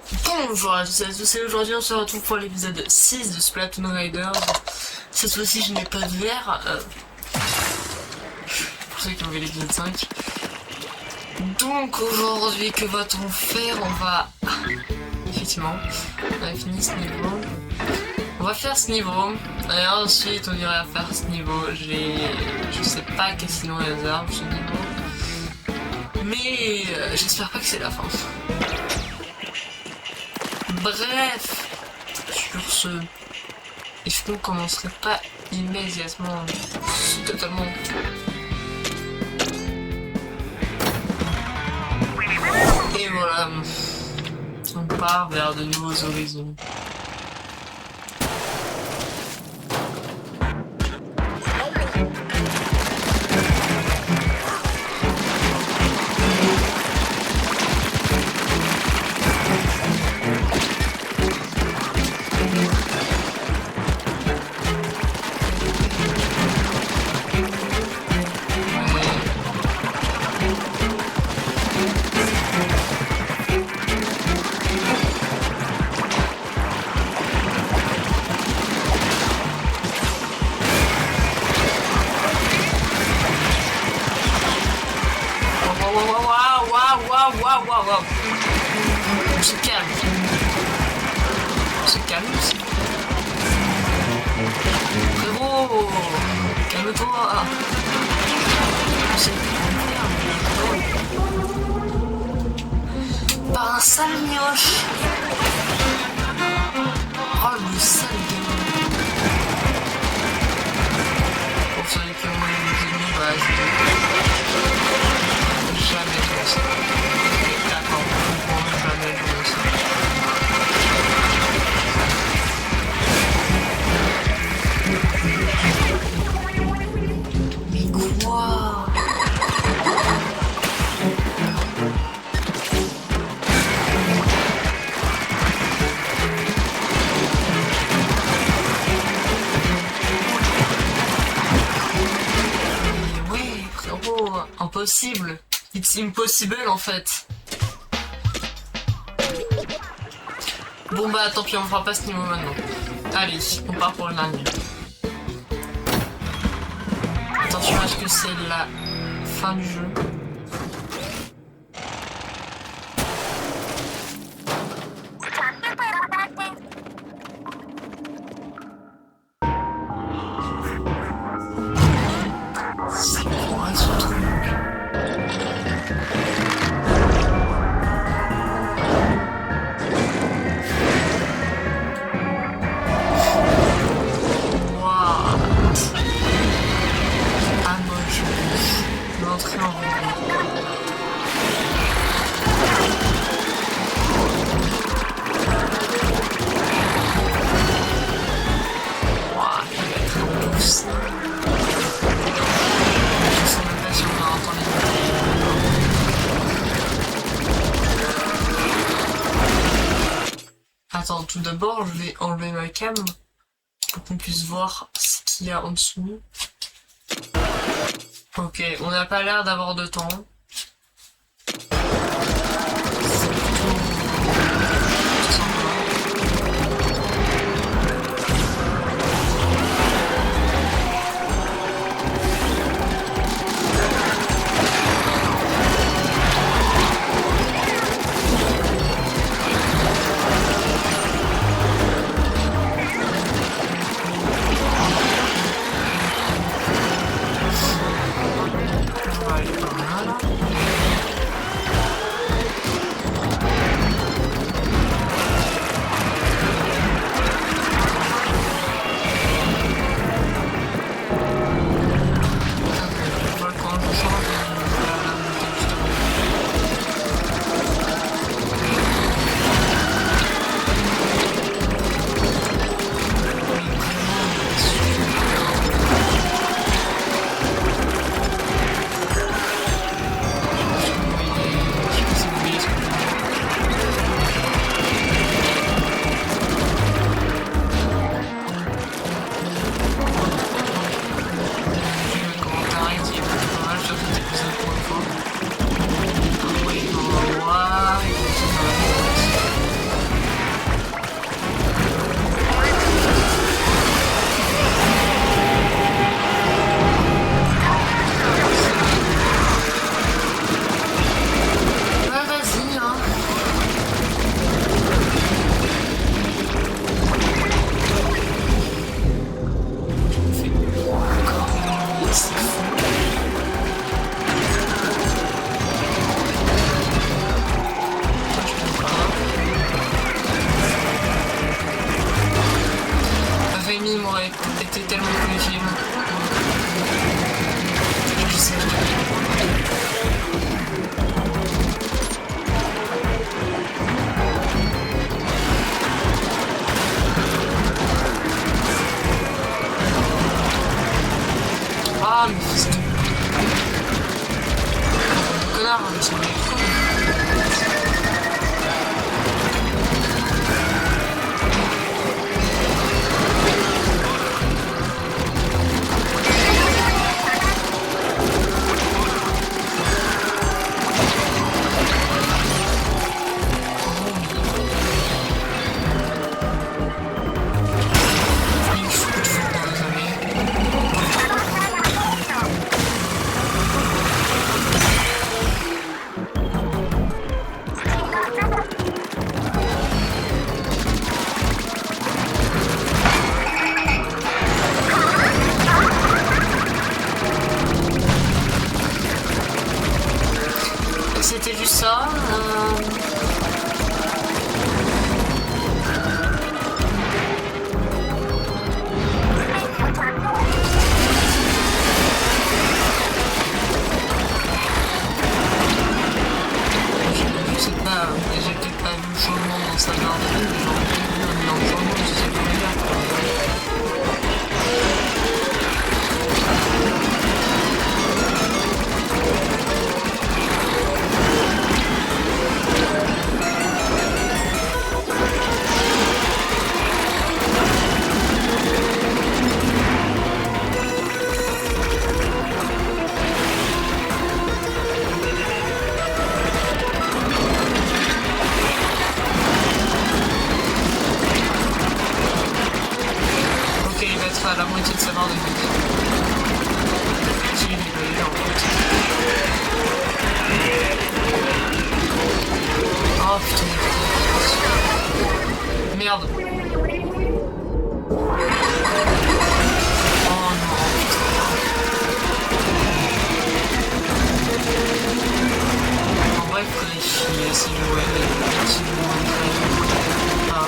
Bonjour à tous et à tous, et aujourd'hui on se retrouve pour l'épisode 6 de Splatoon Riders. Cette fois-ci je n'ai pas de verre, pour ceux qui ont vu l'épisode 5. Donc aujourd'hui, que va-t-on faire? On va... Effectivement, on a fini ce niveau. On va faire ce niveau, et ensuite on ira faire ce niveau. Je sais pas qu'est-ce qu'il nous réserve ce niveau. Mais j'espère pas que c'est la fin. Bref, sur ce, est-ce qu'on commencerait pas immédiatement? C'est totalement... Et voilà, on part vers de nouveaux horizons. Waouh. On se calme. On se calme aussi. Frérot, calme-toi. C'est pas un sale mioche. Oh le sale démon. Pour ceux qui ont des ennemis, bah c'est jamais joué ça. D'accord, jamais joué ça. Mais quoi? Mais oui, frérot, impossible. It's impossible en fait. Bon bah tant pis, on fera pas ce niveau maintenant. Allez, on part pour le dernier. Attention à ce que c'est la fin du jeu. C'est quoi ce truc? L'entrée en rang. Ouah, il va être en douce. Je sais même pas si on va entendre les... Attends, tout d'abord, je vais enlever ma cam pour qu'on puisse voir ce qu'il y a en dessous. Ok, on n'a pas l'air d'avoir de temps. On va aller par là. ça garde une genre non, je sais pas ok, il va être à la moitié de sa barre de vie. Si, il va y en fait. Oh putain. Merde. Oh non, putain. En vrai, il faudrait chier si je jouais ah,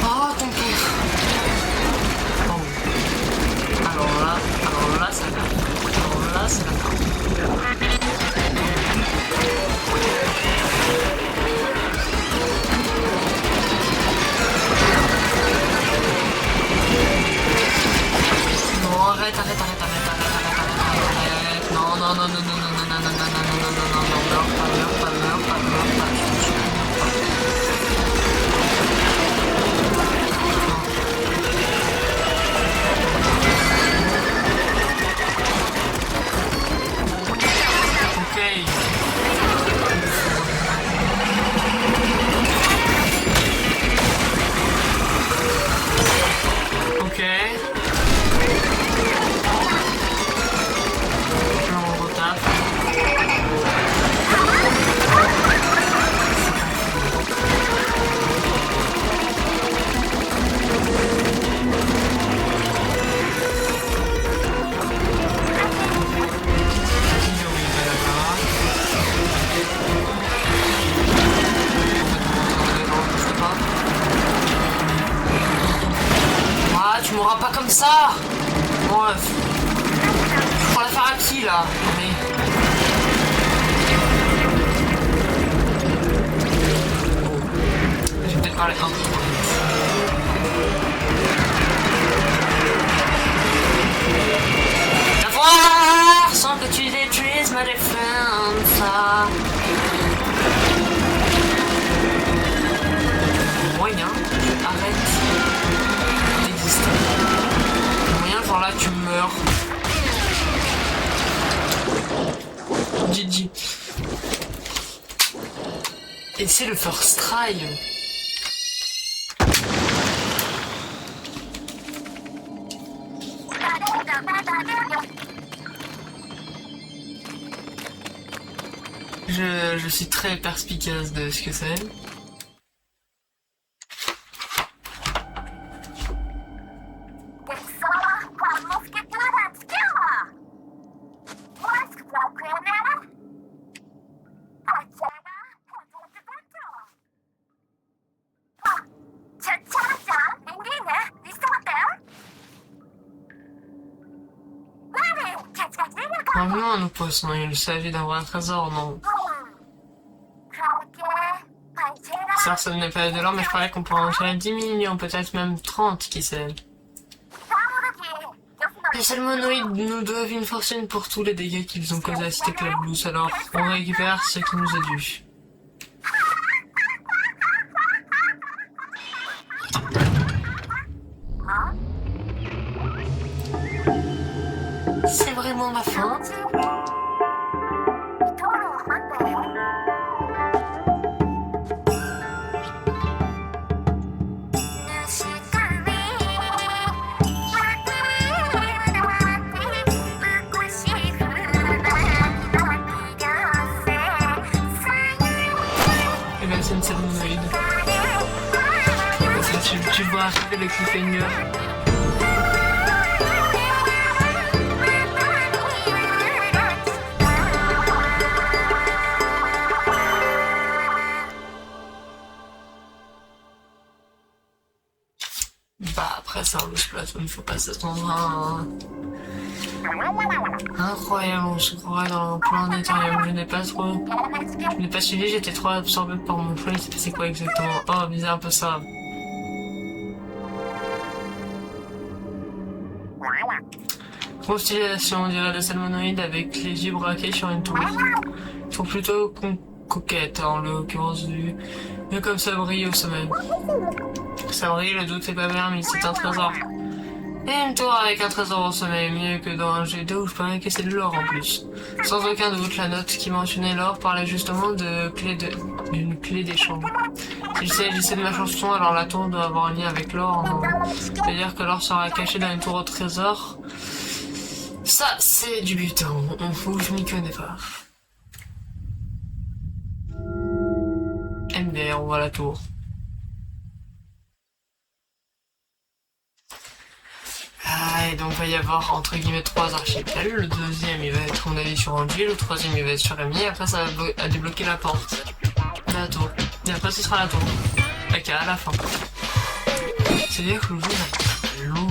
oh, ton père. Oh. Alors là, ça va. Alors là, ça va. Non, arrête. Non. Meurs pas. Ok. On retape. Ah, tu m'auras pas comme ça. Bref. Pour la faire à qui là? Mais... J'ai peut-être parlé un peu trop vite. La voir sans que tu détruises ma défense. Moyen, arrête d'exister. Moyen, genre là tu meurs. GG. Et c'est le first try. Je suis très perspicace de ce que c'est. Non, nos poissons, il s'agit d'avoir un trésor, non. Certes, ça venait pas de l'or, mais je parlais qu'on pourrait en tirer 10 millions, peut-être même 30, qui sait. Les salmonoïdes nous doivent une fortune pour tous les dégâts qu'ils ont causés à Cité Club Blues, alors on récupère ce qui nous est dû. C'est vraiment ma faute. Et même c'est une salmonoïde. Tu vois arriver le cliffhanger. Bah, Après ça, le Splatoon, il faut pas s'attendre à incroyable, on se croirait dans un planétarium. Je n'ai pas suivi, j'étais trop absorbé par mon choix. Il s'est passé quoi exactement? Oh, bizarre un peu ça. Constellation, on dirait des salmonoïdes avec les yeux braqués sur une tour. Ils sont plutôt coquettes, en l'occurrence du... Mais comme ça brille au sommet. Ça brille, le doute est pas bien, mais c'est un trésor. Et une tour avec un trésor au sommet, mieux que dans un jeu vidéo où je parlais que c'est de l'or en plus. Sans aucun doute, la note qui mentionnait l'or parlait justement d'une clé des chambres. S'il s'agissait de ma chanson, alors la tour doit avoir un lien avec l'or. C'est-à-dire que l'or sera caché dans une tour au trésor. Ça, c'est du butin. On fout, je m'y connais pas. MDR, on voit la tour. Ah, et donc il va y avoir entre guillemets 3 archipels. Le deuxième il va être à mon avis sur Angie, le troisième il va être sur Rémi, et après ça va débloquer la porte. La tour. Et après ce sera la tour. Ok, à la fin. C'est-à-dire que le jeu va être long.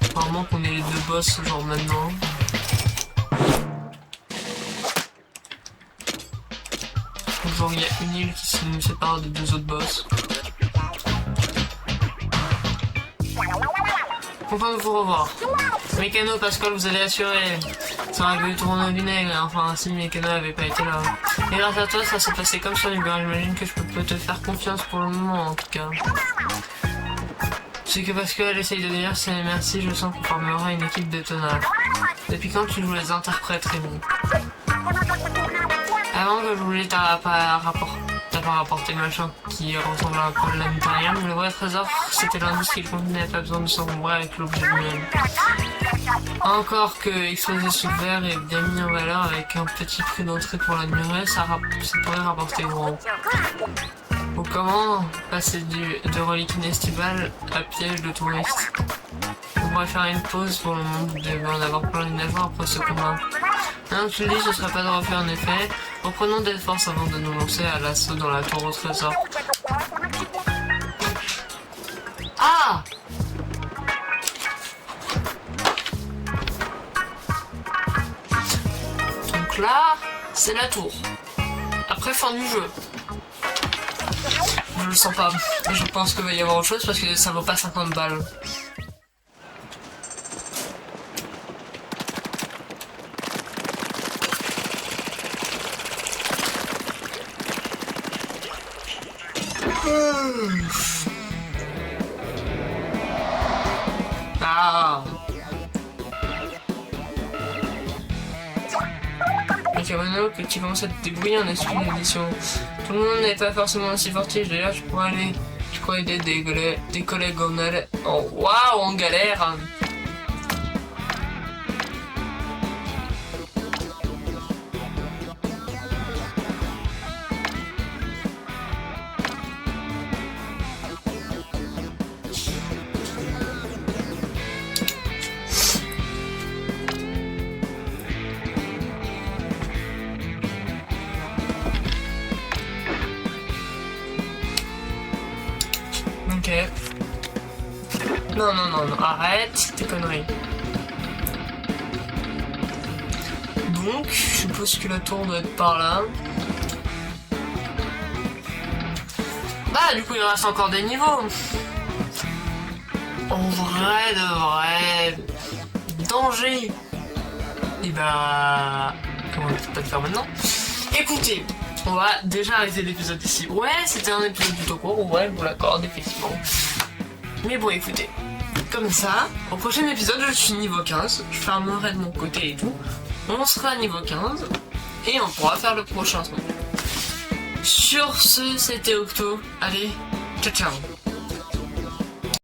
Apparemment qu'on ait les 2 boss genre maintenant. Genre il y a une île qui nous sépare des 2 autres boss. Content de vous revoir. Mécano, Pascal, vous avez assuré. Ça aurait pu tourner au vinaigre, enfin si Mécano avait pas été là. Et grâce à toi, ça s'est passé comme sur Uber. J'imagine que je peux te faire confiance pour le moment en tout cas. Ce que Pascal essaye de dire, c'est merci, je sens qu'on formera une équipe de tenaces. Depuis quand tu joues les interprètes, Rémi? Avant que je voulais t'as pas rapporté le machin qui ressemble un peu à l'Anitarium, mais le vrai trésor c'était l'indice qu'il contenait, pas besoin de s'encombrer avec l'objet lui-même. Encore que exposé sous le verre et bien mis en valeur avec un petit prix d'entrée pour l'admirer, ça pourrait rapporter gros. Ou comment passer de relique inestimable à piège de touristes? On pourrait faire une pause pour le moment, vous devez en avoir plein les navires après ce combat. Maintenant que tu le dis, ce serait pas de refaire un effet. Reprenons des forces avant de nous lancer à l'assaut dans la tour au trésor. Ah! Donc là, c'est la tour. Après, fin du jeu. Je le sens pas. Je pense qu'il va y avoir autre chose parce que ça vaut pas 50 balles. Ah. Les Kamano qui commencent à te débrouiller en esprit d'édition. Tout le monde n'est pas forcément aussi fortiche, d'ailleurs je pourrais aider des collègues en galère. Ok. Non, arrête tes conneries. Donc, je suppose que la tour doit être par là. Bah, du coup, il reste encore des niveaux. En vrai de vrai. Danger. Et bah... Comment on peut pas le faire maintenant? Écoutez. On va déjà arrêter l'épisode ici. Ouais, c'était un épisode plutôt court, ouais, je vous l'accorde, effectivement. Mais bon, écoutez, comme ça, au prochain épisode, je suis niveau 15, je farmerai de mon côté et tout. On sera niveau 15, et on pourra faire le prochain. Sur ce, c'était Octo. Allez, ciao ciao.